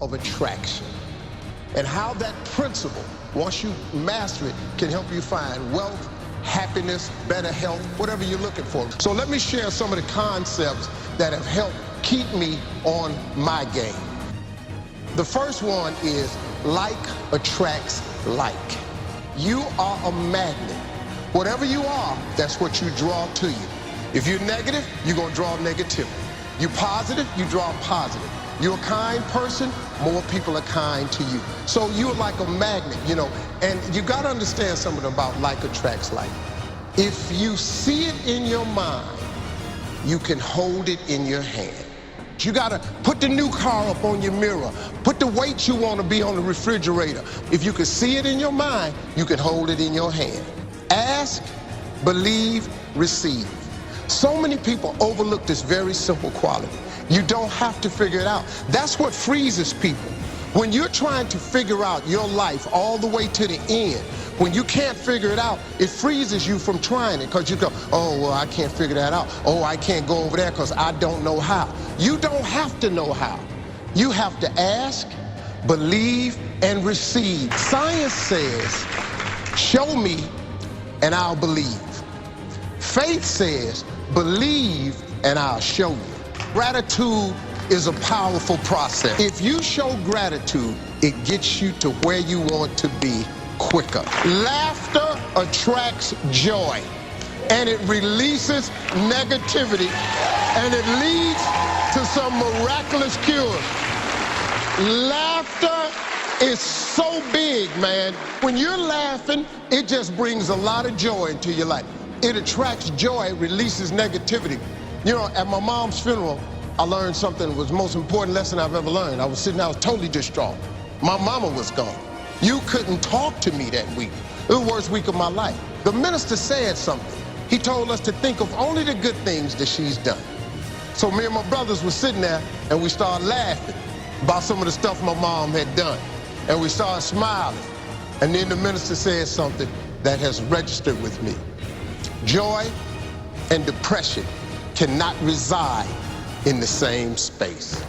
of attraction and how that principle, once you master it, can help you find wealth, happiness, better health, whatever you're looking for. So let me share some of the concepts that have helped keep me on my game. The first one is like attracts like. You are a magnet. Whatever you are, that's what you draw to you. If you're negative, you're going to draw negativity. You're positive, you draw positive. You're a kind person, more people are kind to you. So you're like a magnet, you know, and you got to understand something about like attracts like. If you see it in your mind, you can hold it in your hand. You got to put the new car up on your mirror. Put the weight you want to be on the refrigerator. If you can see it in your mind, you can hold it in your hand. Ask, believe, receive. So many people overlook this very simple quality. You don't have to figure it out. That's what freezes people. When you're trying to figure out your life all the way to the end, when you can't figure it out, it freezes you from trying it because you go, oh, well, I can't figure that out. Oh, I can't go over there because I don't know how. You don't have to know how. You have to ask, believe, and receive. Science says, show me and I'll believe. Faith says, believe and I'll show you. Gratitude is a powerful process. If you show gratitude, it gets you to where you want to be quicker. Laughter attracts joy, and it releases negativity, and it leads to some miraculous cures. Laughter is so big, man. When you're laughing, it just brings a lot of joy into your life. It attracts joy, it releases negativity. You know, at my mom's funeral, I learned something that was the most important lesson I've ever learned. I was sitting there, I was totally distraught. My mama was gone. You couldn't talk to me that week. It was the worst week of my life. The minister said something. He told us to think of only the good things that she's done. So me and my brothers were sitting there, and we started laughing about some of the stuff my mom had done. And we started smiling. And then the minister said something that has registered with me. Joy and depression cannot reside in the same space.